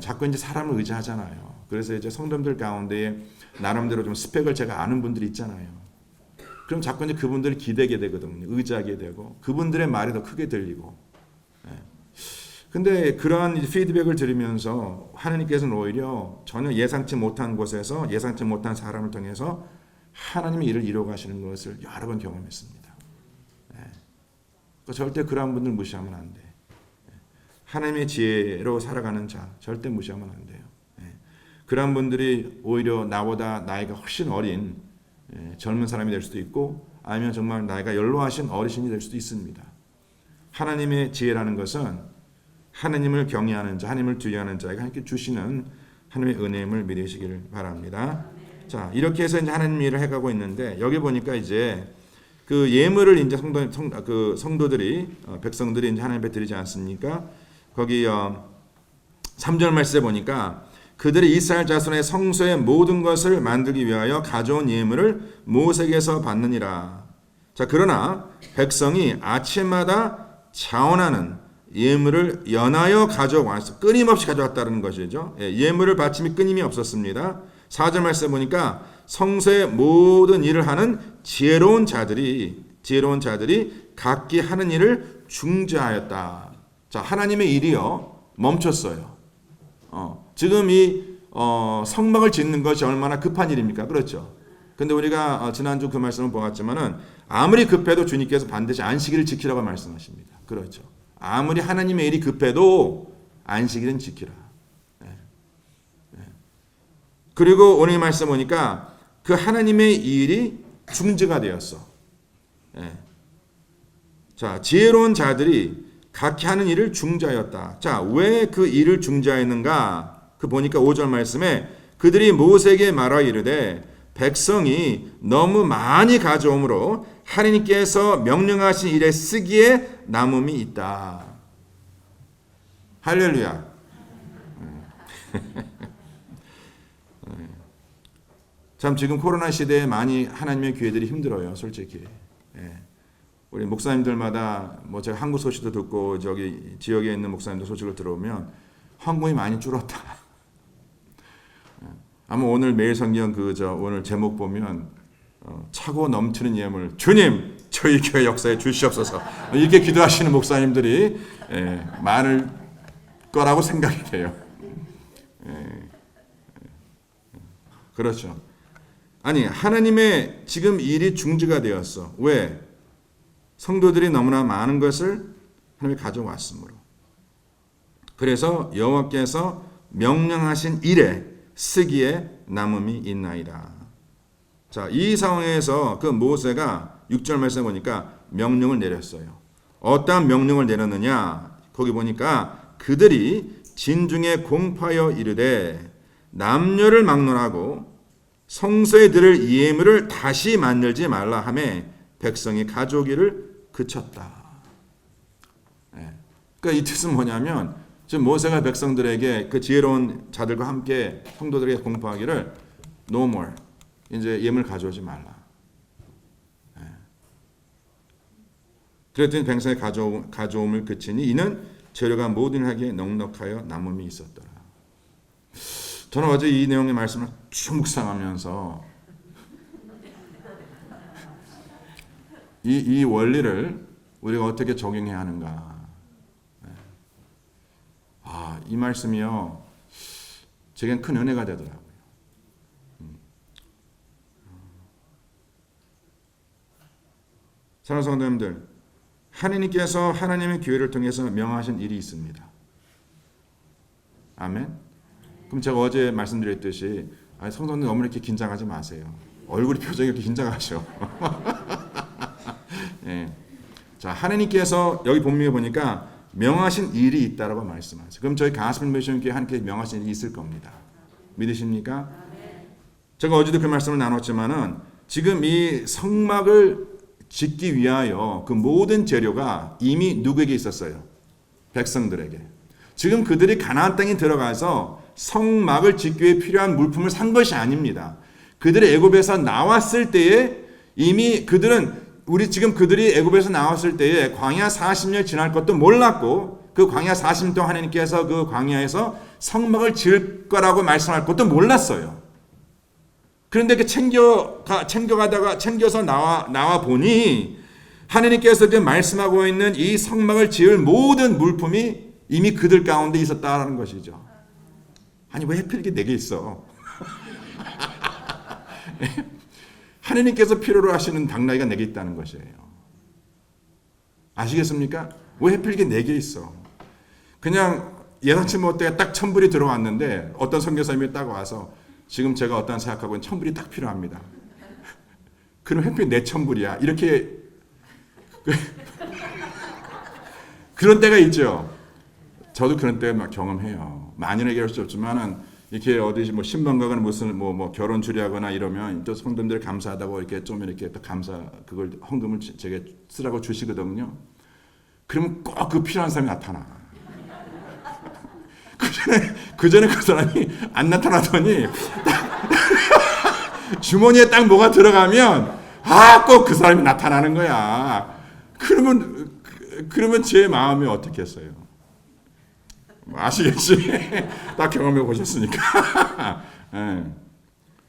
자꾸 이제 사람을 의지하잖아요. 그래서 이제 성도들 가운데에 나름대로 좀 스펙을 제가 아는 분들이 있잖아요. 그럼 자꾸 이제 그분들을 기대게 되거든요. 의지하게 되고 그분들의 말이 더 크게 들리고. 근데 그러한 피드백을 들으면서 하나님께서는 오히려 전혀 예상치 못한 곳에서 예상치 못한 사람을 통해서 하나님의 일을 이루어 가시는 것을 여러 번 경험했습니다. 절대 그러한 분들 무시하면 안 돼. 하나님의 지혜로 살아가는 자 절대 무시하면 안 돼요. 그러한 분들이 오히려 나보다 나이가 훨씬 어린 젊은 사람이 될 수도 있고 아니면 정말 나이가 연로하신 어르신이 될 수도 있습니다. 하나님의 지혜라는 것은 하나님을 경외하는 자, 하나님을 두려워하는 자에게 하나님께 주시는 하나님의 은혜임을 믿으시기를 바랍니다. 자, 이렇게 해서 이제 하나님 일을 해가고 있는데 여기 보니까 이제 그 예물을 이제 성도들이 백성들이 이제 하나님 앞에 드리지 않습니까? 거기 3절 말씀에 보니까 그들이 이스라엘 자손의 성소의 모든 것을 만들기 위하여 가져온 예물을 모세에게서 받느니라. 자, 그러나 백성이 아침마다 자원하는 예물을 연하여 가져와서 끊임없이 가져왔다는 것이죠. 예물을 바침이 끊임이 없었습니다. 4절 말씀에 보니까 성소의 모든 일을 하는 지혜로운 자들이 각기 하는 일을 중재하였다. 자, 하나님의 일이요 멈췄어요. 지금 이 성막을 짓는 것이 얼마나 급한 일입니까? 그렇죠. 근데 우리가 지난주 그 말씀을 보았지만은 아무리 급해도 주님께서 반드시 안식일을 지키라고 말씀하십니다. 그렇죠. 아무리 하나님의 일이 급해도 안식일은 지키라. 그리고 오늘 말씀 보니까 그 하나님의 일이 중재가 되었어. 자, 지혜로운 자들이 각기 하는 일을 중재하였다. 자, 왜 그 일을 중재하였는가? 그 보니까 5절 말씀에 그들이 모세에게 말하여 이르되 백성이 너무 많이 가져오므로 하나님께서 명령하신 일에 쓰기에 남음이 있다. 할렐루야. 참 지금 코로나 시대에 많이 하나님의 교회들이 힘들어요. 솔직히. 우리 목사님들마다 뭐 제가 한국 소식도 듣고 저기 지역에 있는 목사님들 소식을 들어오면 헌금이 많이 줄었다. 아마 오늘 매일 성경 오늘 제목 보면 차고 넘치는 예물 주님 저희 교회 역사에 주시옵소서 이렇게 기도하시는 목사님들이 많을 거라고 생각이 돼요. 그렇죠. 아니 하나님의 지금 일이 중지가 되었어. 왜? 성도들이 너무나 많은 것을 하나님이 가져왔으므로. 그래서 여호와께서 명령하신 일에 쓰기에 남음이 있나이다. 자, 이 상황에서 그 모세가 6절 말씀에 보니까 명령을 내렸어요. 어떠한 명령을 내렸느냐? 거기 보니까 그들이 진중에 공파하여 이르되 남녀를 막론하고 성소에 드릴 예물을 다시 만들지 말라 하며 백성이 가져오기를 그쳤다. 그러니까 이 뜻은 뭐냐면 지금 모세가 백성들에게 그 지혜로운 자들과 함께 성도들에게 공포하기를 no more 이제 예물 가져오지 말라. 그랬더니 백성이 가져옴을 그치니 이는 재료가 모든 하기에 넉넉하여 남음이 있었더라. 저는 어제 이 내용의 말씀을 쭉 묵상하면서 이 원리를 우리가 어떻게 적용해야 하는가. 이 말씀이요. 제겐 큰 은혜가 되더라고요. 사랑하는 성도님들, 하나님께서 하나님의 교회를 통해서 명하신 일이 있습니다. 아멘. 그럼 제가 어제 말씀드렸듯이 성도님 너무 이렇게 긴장하지 마세요. 얼굴이 표정이 이렇게 긴장하셔. 예. 자, 하나님께서 여기 본문에 보니까 명하신 일이 있다라고 말씀하세요. 그럼 저희 가스펠 미션 교회 하나님께서 명하신 일이 있을 겁니다. 믿으십니까? 제가 어제도 그 말씀을 나눴지만은 지금 이 성막을 짓기 위하여 그 모든 재료가 이미 누구에게 있었어요? 백성들에게. 지금 그들이 가나안 땅에 들어가서 성막을 짓기 위해 필요한 물품을 산 것이 아닙니다. 그들이 애굽에서 나왔을 때에 이미 그들이 애굽에서 나왔을 때에 광야 40년 지날 것도 몰랐고 그 광야 40년 동안 하나님께서 그 광야에서 성막을 지을 거라고 말씀할 것도 몰랐어요. 그런데 그 챙겨서 나와 보니 하나님께서 지금 말씀하고 있는 이 성막을 지을 모든 물품이 이미 그들 가운데 있었다라는 것이죠. 아니 왜 하필 이게 내게 있어? 하나님께서 필요로 하시는 당나귀가 내게 있다는 것이에요. 아시겠습니까? 왜 하필 이게 내게 있어? 그냥 예상치 못해 딱 천불이 들어왔는데 어떤 선교사님이 딱 와서 지금 제가 어떤 생각하고 있는 천불이 딱 필요합니다. 그럼 하필 내 천불이야. 이렇게 그런 때가 있죠. 저도 그런 때 막 경험해요. 많이는 얘기할 수 없지만은 이렇게 어디 뭐 신방 가거나 무슨 뭐 결혼 주례하거나 이러면 또 성도님들 감사하다고 이렇게 좀 이렇게 또 그걸 헌금을 제게 쓰라고 주시거든요. 그러면 꼭 그 필요한 사람이 나타나. 그 전에 그 사람이 안 나타나더니 주머니에 딱 뭐가 들어가면 꼭 그 사람이 나타나는 거야. 그러면 제 마음이 어떻겠어요? 아시겠지? 딱 경험해 보셨으니까.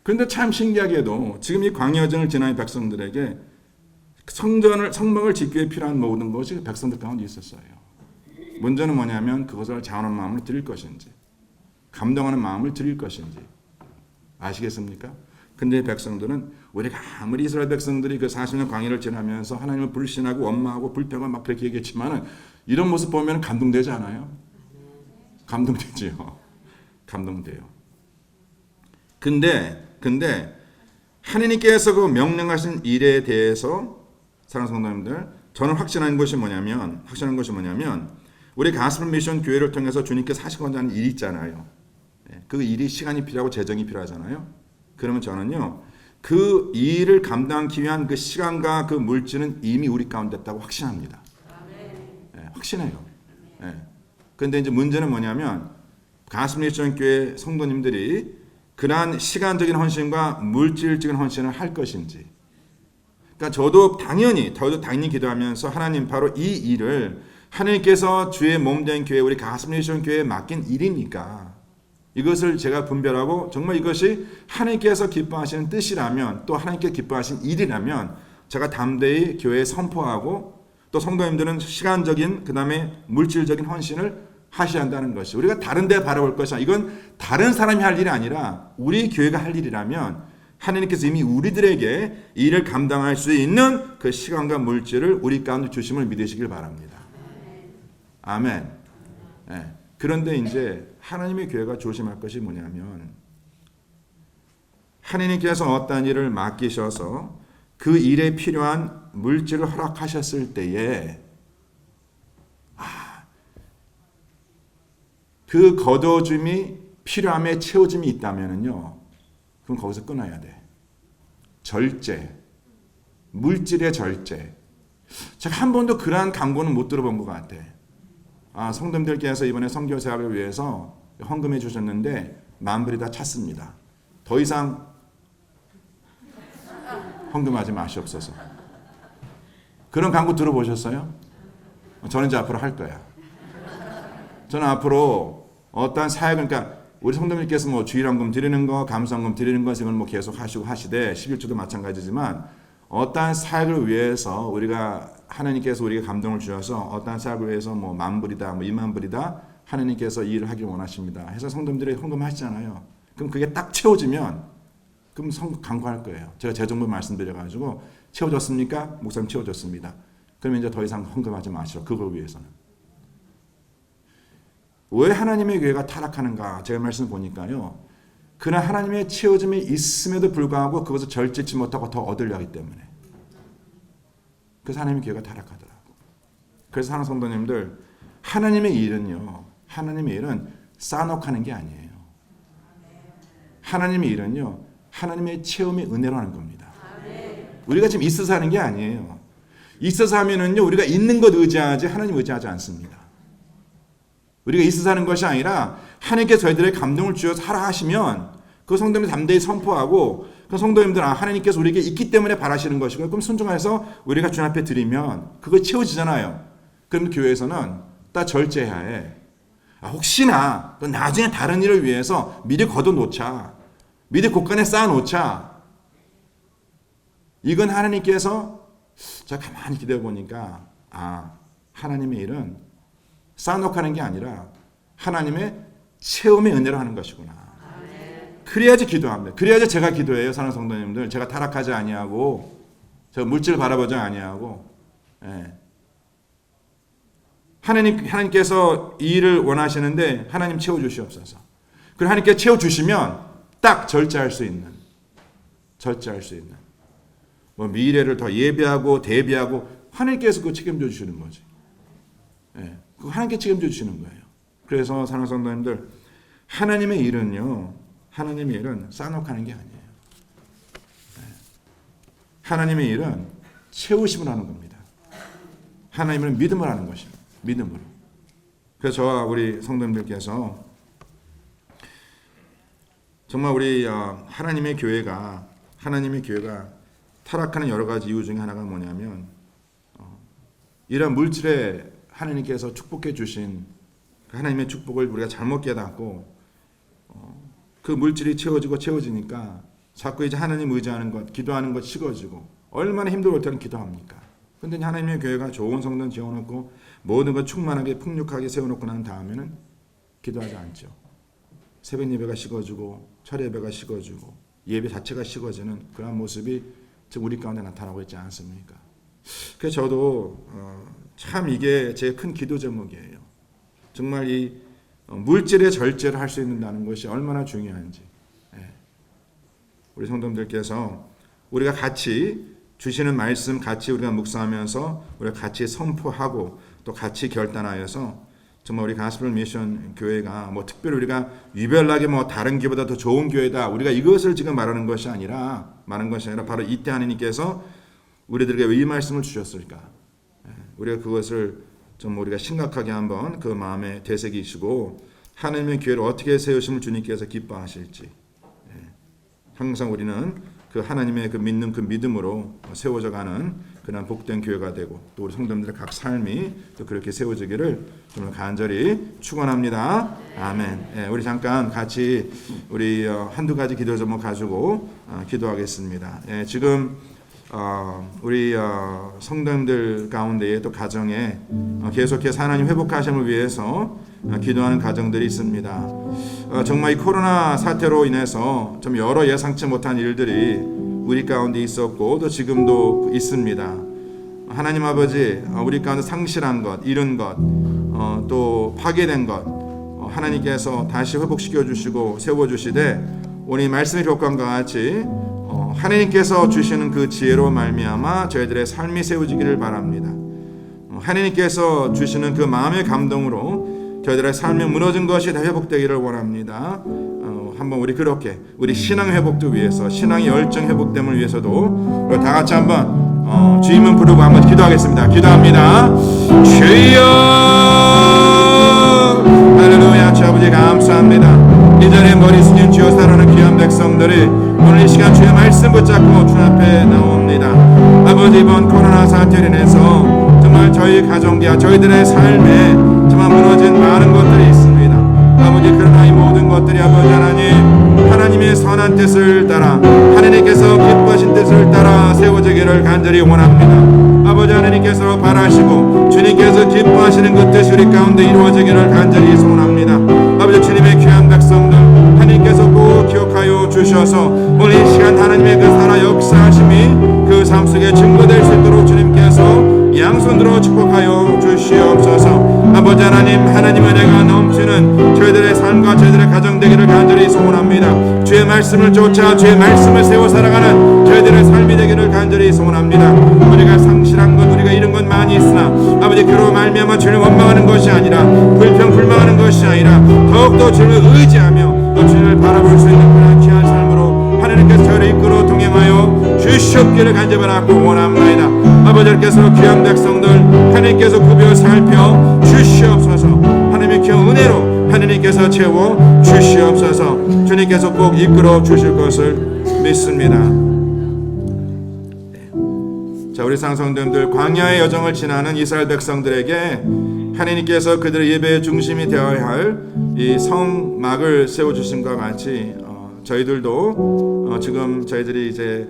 그런데 참 신기하게도 지금 이 광야전을 지나는 백성들에게 성막을 짓기 위해 필요한 모든 것이 백성들 가운데 있었어요. 문제는 뭐냐면 그것을 자원하는 마음을 드릴 것인지 감동하는 마음을 드릴 것인지 아시겠습니까? 근데 백성들은 우리가 아무리 이스라엘 백성들이 그 40년 광야를 지나면서 하나님을 불신하고 원망하고 불평하고 막 그렇게 얘기했지만은 이런 모습 보면 감동되지 않아요? 감동되지요. 감동돼요. 근데 하나님께서 그 명령하신 일에 대해서 사랑하는 성도님들 저는 확신한 것이 뭐냐면 우리 가스펠 미션 교회를 통해서 주님께서 하시고자 하는 일이 있잖아요. 그 일이 시간이 필요하고 재정이 필요하잖아요. 그러면 저는요 그 일을 감당하기 위한 그 시간과 그 물질은 이미 우리 가운데 있다고 확신합니다. 확신해요. 그런데 이제 문제는 뭐냐면 가스펠 미션 교회 성도님들이 그러한 시간적인 헌신과 물질적인 헌신을 할 것인지. 그러니까 저도 당연히 기도하면서 하나님 바로 이 일을 하나님께서 주의 몸된 교회 우리 가스펠 미션 교회에 맡긴 일이니까 이것을 제가 분별하고 정말 이것이 하나님께서 기뻐하시는 뜻이라면 또 하나님께서 기뻐하시는 일이라면 제가 담대히 교회에 선포하고 또 성도님들은 시간적인 그다음에 물질적인 헌신을 하셔야 한다는 것이 우리가 다른 데 바라볼 것이 아니라 이건 다른 사람이 할 일이 아니라 우리 교회가 할 일이라면 하나님께서 이미 우리들에게 이 일을 감당할 수 있는 그 시간과 물질을 우리 가운데 주심을 믿으시길 바랍니다. 아멘. 그런데 이제 하나님의 교회가 조심할 것이 뭐냐면 하나님께서 어떤 일을 맡기셔서 그 일에 필요한 물질을 허락하셨을 때에 그 거둬줌이 필요함에 채워짐이 있다면요, 그럼 거기서 끊어야 돼. 절제, 물질의 절제. 제가 한 번도 그러한 강구는 못 들어본 것 같아. 성도님들께서 이번에 선교 사역을 위해서 헌금해 주셨는데 만불이 다 찼습니다. 더 이상 헌금하지 마시옵소서. 그런 강구 들어보셨어요? 저는 이제 앞으로 할 거야. 저는 앞으로 어떠한 사역을, 그러니까 우리 성도님께서 뭐 주일헌금 드리는 거, 감사헌금 드리는 것을 뭐 계속 하시고 하시되 11조도 마찬가지지만 어떠한 사역을 위해서 우리가 하나님께서 우리에게 감동을 주셔서 어떠한 사역을 위해서 뭐 10,000불이다, 뭐 20,000불이다 하나님께서 이 일을 하길 원하십니다 해서 성도님들이 헌금하시잖아요. 그럼 그게 딱 채워지면 그럼 간구할 거예요. 제가 재정부 말씀드려가지고 채워졌습니까? 목사님 채워졌습니다. 그러면 이제 더 이상 헌금하지 마시오. 그걸 위해서는. 왜 하나님의 교회가 타락하는가? 제가 말씀 보니까요. 그러나 하나님의 채워짐이 있음에도 불구하고 그것을 절제치 못하고 더 얻으려 하기 때문에. 그래서 하나님의 교회가 타락하더라고. 그래서 사랑하는 성도님들, 하나님의 일은요. 하나님의 일은 쌓아놓고 게 아니에요. 하나님의 일은요. 하나님의 체험이 은혜로 하는 겁니다. 우리가 지금 있어서 하는 게 아니에요. 있어서 하면은요. 우리가 있는 것 의지하지 하나님 의지하지 않습니다. 우리가 있어서 하는 것이 아니라 하나님께서 저희들의 감동을 주셔서 하라 하시면 그 성도님들 담대히 선포하고 그 성도님들 하나님께서 우리에게 있기 때문에 바라시는 것이고 그럼 순종해서 우리가 주님 앞에 드리면 그거 채워지잖아요. 그럼 교회에서는 딱 절제해야 해. 혹시나 또 나중에 다른 일을 위해서 미리 걷어놓자. 미리 곳간에 쌓아놓자. 이건 하나님께서 제가 가만히 기대해 보니까 하나님의 일은 쌓아놓고 하는 게 아니라 하나님의 체험의 은혜로 하는 것이구나. 그래야지 기도합니다. 그래야지 제가 기도해요. 사랑하는 성도님들. 제가 타락하지 아니하고 제가 물질 바라보지 아니하고 하나님께서 이 일을 원하시는데 하나님 채워주시옵소서. 그리고 하나님께서 채워주시면 딱 절제할 수 있는 뭐 미래를 더 예비하고 대비하고 하나님께서 그거 책임져 주시는 거지. 그거 하나님께 책임져 주시는 거예요. 그래서 사랑하는 성도님들, 하나님의 일은 쌓아놓고 하는 게 아니에요. 하나님의 일은 채우심을 하는 겁니다. 하나님은 믿음을 하는 것입니다. 믿음으로. 그래서 저와 우리 성도님들께서 정말 우리 하나님의 교회가 타락하는 여러 가지 이유 중에 하나가 뭐냐면 이런 물질에 하나님께서 축복해 주신 하나님의 축복을 우리가 잘못 깨닫고 그 물질이 채워지니까 자꾸 이제 하나님 의지하는 것, 기도하는 것 식어지고 얼마나 힘들을 때는 기도합니까? 근데 하나님의 교회가 좋은 성전 지어놓고 모든 것 충만하게 풍족하게 세워놓고 난 다음에는 기도하지 않죠. 새벽 예배가 식어지고 철 예배가 식어지고 예배 자체가 식어지는 그런 모습이 지금 우리 가운데 나타나고 있지 않습니까? 그래서 저도 참 이게 제 큰 기도 제목이에요. 정말 이 물질의 절제를 할 수 있는다는 것이 얼마나 중요한지. 우리 성도님들께서 우리가 같이 주시는 말씀 같이 우리가 묵상하면서 우리가 같이 선포하고 또 같이 결단하여서 정말 우리 가스펠 미션 교회가 뭐 특별히 우리가 유별나게 뭐 다른 교회보다 더 좋은 교회다. 우리가 이것을 지금 말하는 것이 아니라 바로 이때 하나님께서 우리들에게 왜 이 말씀을 주셨을까? 우리가 그것을 좀 우리가 심각하게 한번 그 마음에 되새기시고 하나님의 교회를 어떻게 세우심을 주님께서 기뻐하실지 항상 우리는 그 하나님의 그 믿는 그 믿음으로 세워져가는 그런 복된 교회가 되고 또 우리 성도님들의 각 삶이 또 그렇게 세워지기를 정말 간절히 축원합니다. 아멘. 우리 잠깐 같이 우리 한두 가지 기도 제목 가지고 기도하겠습니다. 지금 우리 성도님들 가운데에 또 가정에 계속해서 하나님 회복하심을 위해서 기도하는 가정들이 있습니다. 정말 이 코로나 사태로 인해서 좀 여러 예상치 못한 일들이 우리 가운데 있었고 또 지금도 있습니다. 하나님 아버지, 우리 가운데 상실한 것, 잃은 것, 또 파괴된 것 하나님께서 다시 회복시켜 주시고 세워 주시되 오늘 말씀의 교훈과 같이 하나님께서 주시는 그 지혜로 말미암아 저희들의 삶이 세워지기를 바랍니다. 하나님께서 주시는 그 마음의 감동으로 저희들의 삶이 무너진 것이 다 회복되기를 원합니다. 한번 우리 그렇게 우리 신앙 회복도 위해서 신앙의 열정 회복됨을 위해서도 다 같이 한번 주님을 부르고 한번 기도하겠습니다. 기도합니다. 주여 할렐루야. 주 아버지 감사합니다. 이 자리에 머리 숙인 주여 사랑하는 귀한 백성들이 오늘 이 시간 주의 말씀 붙잡고 주 앞에 나옵니다. 아버지 이번 코로나 사태로 인해서 정말 저희 가정과 저희들의 삶에 정말 무너진 많은 것들이 있습니다. 아버지 그러나 이 모든 것들이 아버지 하나님 하나님의 선한 뜻을 따라 하나님께서 기뻐하신 뜻을 따라 세워지기를 간절히 원합니다. 아버지 하나님께서 바라시고 주님께서 기뻐하시는 그 뜻이 우리 가운데 이루어지기를 간절히 소원합니다. 아버지 주님의 귀한 백성들 하나님께서 꼭 기억하여 주셔서 오늘 이 시간 하나님의 그 살아 역사하심이 그 삶 속에 증거될 수 있도록 주님께서 양손으로 축복하여 주시옵소서. 아버지 하나님, 하나님 은혜가 넘치는 저희들의 삶과 저희들의 가정 되기를 간절히 소원합니다. 주의 말씀을 쫓아 주의 말씀을 세워 살아가는 저희들의 삶이 되기를 간절히 소원합니다. 우리가 상실한 것, 우리가 잃은 것 많이 있으나 아버지 그로 말미암아 주를 원망하는 것이 아니라 불평불만하는 것이 아니라 더욱더 주를 의지하며 또 주를 바라볼 수 있는 그런 귀한 삶으로 하나님께서 저를 이끌어 동행하여 주시옵기를 간절히 바라고 원합니다. 아버지께서 귀한 백성들 하나님께서 구별 살펴 주시옵소서. 하나님의 귀한 은혜로 하나님께서 채워 주시옵소서. 주님께서 꼭 이끌어 주실 것을 믿습니다. 자, 우리 상성됨들 광야의 여정을 지나는 이스라엘 백성들에게 하나님께서 그들의 예배의 중심이 되어야 할 이 성막을 세워주심과 같이 저희들도 지금 저희들이 이제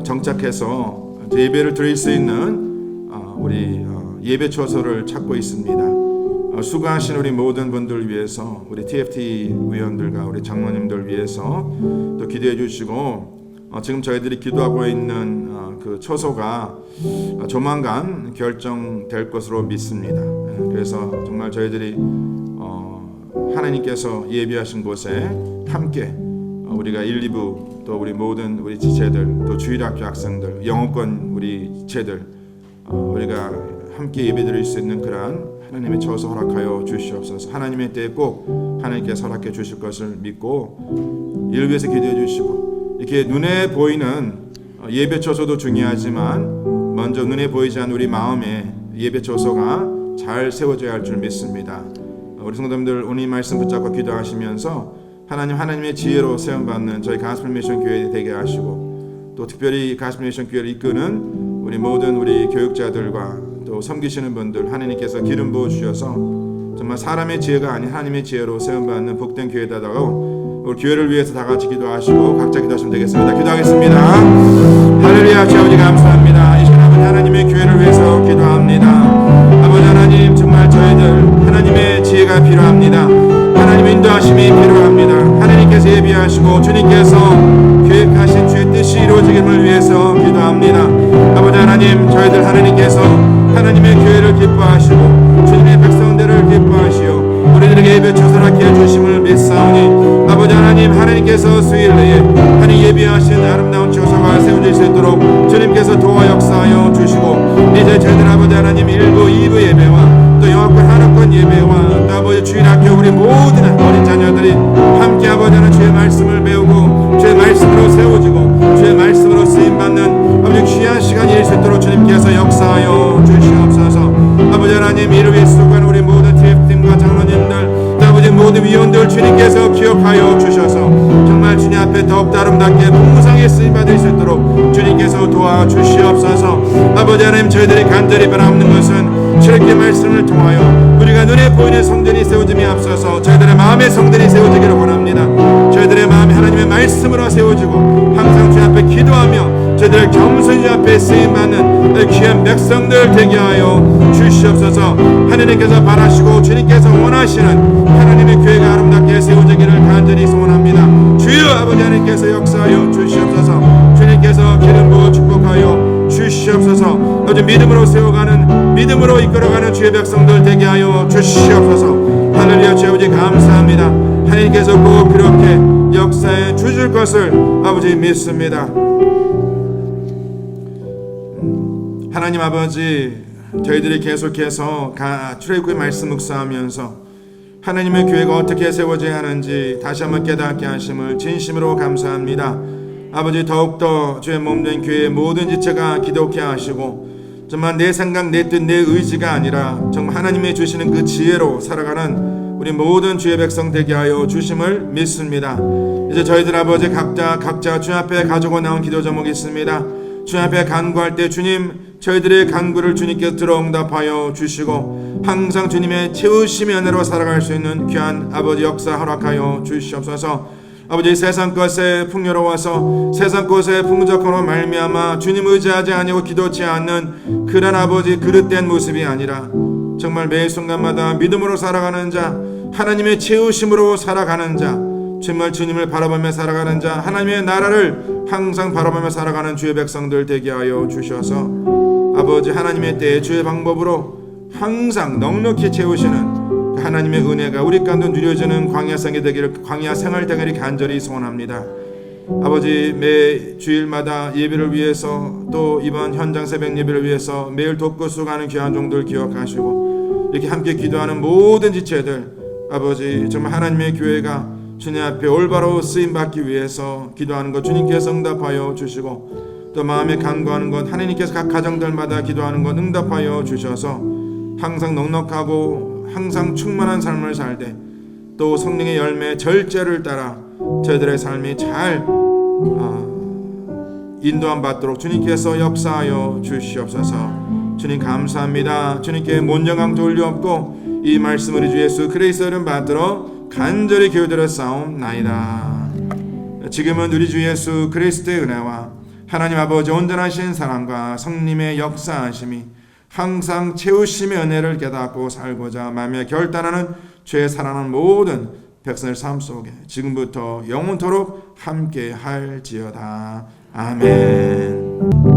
정착해서 예배를 드릴 수 있는 우리 예배 처소를 찾고 있습니다. 수고하신 우리 모든 분들 위해서 우리 TFT 위원들과 우리 장로님들 위해서 또 기도해 주시고 지금 저희들이 기도하고 있는 그 처소가 조만간 결정될 것으로 믿습니다. 그래서 정말 저희들이 하나님께서 예비하신 곳에 함께 우리가 1, 2부 또 우리 모든 우리 지체들 또 주일학교 학생들 영어권 우리 지체들 우리가 함께 예배드릴 수 있는 그러한 하나님의 처소 허락하여 주시옵소서. 하나님의 때에 꼭 하나님께서 허락해 주실 것을 믿고 이를 위해서 기도해 주시고 이렇게 눈에 보이는 예배 처소도 중요하지만 먼저 눈에 보이지 않는 우리 마음의 예배 처소가 잘 세워져야 할 줄 믿습니다. 우리 성도님들 오늘 이 말씀 붙잡고 기도하시면서 하나님의 지혜로 세움받는 저희 가스펠 미션 교회 되게 하시고 또 특별히 가스펠 미션 교회를 이끄는 우리 모든 우리 교육자들과 또 섬기시는 분들 하나님께서 기름 부어 주셔서 정말 사람의 지혜가 아닌 하나님의 지혜로 세움받는 복된 교회다라고 우리 교회를 위해서 다 같이 기도하시고 각자 기도하시면 되겠습니다. 기도하겠습니다. 할렐루야. 아버지 감사합니다. 이 시간 아버지 하나님의 교회를 위해서 기도합니다. 아버지 하나님 정말 저희들 하나님의 지혜가 필요합니다. 하나님의 인도하심이 필요합니다. 하나님께서 예비하시고 주님께서 계획하신 주의 뜻이 이루어지기를 위해서 기도합니다. 아버지 하나님 저희들 하나님께서 하나님의 교회를 기뻐하시고 주님의 백성들을 기뻐하시오 우리들에게 예배 처소하게 해주심을 믿사오니 아버지 하나님 하나님께서 수일 내에 하나님 예비하신 아름다운 처소가 세워질 수 있도록 주님께서 도와 역사하여 주시고 이제 저희들 아버지 하나님 1부 2부 예배와 또 영어권 한어권 예배와 또 아버지 주일학교 우리 모든 어린 자녀들이 함께 아버지 하나님 주의 말씀을 배우고 주의 말씀으로 세워지고 주의 말씀으로 쓰임받는 아버지 귀한 시간이 될 수 있도록 주님께서 역사하여 주시옵소서. 아버지 하나님 이를 위해 수고하는 우리 모든 TF팀과 장로님들 또 아버지 모든 위원들 주님께서 기억하여 주셔서 정말 주님 앞에 더욱 아름답게 풍성하게 쓰임받을 수 있도록 주님께서 도와주시옵소서. 아버지 하나님 저희들이 간절히 바라는 것은 주님의 말씀을 통하여 우리가 눈에 보이는 성전이 세워짐에 앞서서 저희들의 마음의 성전이 세워지기를 원합니다. 저희들의 마음이 하나님의 말씀으로 세워지고 항상 주 앞에 기도하며 저희들 겸손히 앞에 쓰임받는 귀한 백성들 되게 하여 주시옵소서. 하나님께서 바라시고 주님께서 원하시는 하나님의 교회가 아름답게 세워지기를 간절히 소원합니다. 주여 아버지 하나님께서 역사하여 주시옵소서. 주님께서 기름 부어 축복하여 주시옵소서. 아주 믿음으로 세워가는 믿음으로 이끌어가는 주의 백성들 되게 하여 주시옵소서. 할렐루야. 주 아버지 감사합니다. 하나님께서 꼭 그렇게 역사해 주실 것을 아버지 믿습니다. 하나님 아버지 저희들이 계속해서 출애굽의 말씀 묵상하면서 하나님의 교회가 어떻게 세워져야 하는지 다시 한번 깨닫게 하심을 진심으로 감사합니다. 아버지 더욱더 주의 몸된 교회의 모든 지체가 기도케 하시고 정말 내 생각 내 뜻 내 의지가 아니라 정말 하나님이 주시는 그 지혜로 살아가는 우리 모든 주의 백성 되게 하여 주심을 믿습니다. 이제 저희들 아버지 각자 주 앞에 가지고 나온 기도 제목이 있습니다. 주 앞에 간구할 때 주님 저희들의 간구를 주님께서 들어응답하여 주시고 항상 주님의 채우심의 은혜로 살아갈 수 있는 귀한 아버지 역사 허락하여 주시옵소서. 아버지, 세상 것에 풍요로워서 세상 것에 풍족함으로 말미암아 주님 의지하지 아니고 기도치 않는 그런 아버지 그릇된 모습이 아니라 정말 매 순간마다 믿음으로 살아가는 자, 하나님의 채우심으로 살아가는 자, 정말 주님을 바라보며 살아가는 자, 하나님의 나라를 항상 바라보며 살아가는 주의 백성들 되게 하여 주셔서 아버지, 하나님의 때에 주의 방법으로 항상 넉넉히 채우시는 하나님의 은혜가 우리 가운데 누려지는 광야 생활 되기를 간절히 소원합니다. 아버지, 매 주일마다 예배를 위해서 또 이번 현장 새벽 예배를 위해서 매일 돕고 수고하는 귀한 종들 기억하시고 이렇게 함께 기도하는 모든 지체들, 아버지, 정말 하나님의 교회가 주님 앞에 올바로 쓰임받기 위해서 기도하는 것 주님께서 응답하여 주시고 또 마음에 간구하는 것 하나님께서 각 가정들마다 기도하는 것 응답하여 주셔서 항상 넉넉하고 항상 충만한 삶을 살되 또 성령의 열매 절제를 따라 저희들의 삶이 잘 인도함 받도록 주님께서 역사하여 주시옵소서. 주님 감사합니다. 주님께 mon정함 돌려없고 이 말씀을 주 예수 그리스도의 이름 받들어 간절히 기도드려 싸움나이다. 지금은 우리 주 예수 그리스도의 은혜와 하나님 아버지 온전하신 사랑과 성령의 역사하심이 항상 채우심의 은혜를 깨닫고 살고자 마음에 결단하는 죄 사랑하는 모든 백성의 삶 속에 지금부터 영원토록 함께 할지어다. 아멘.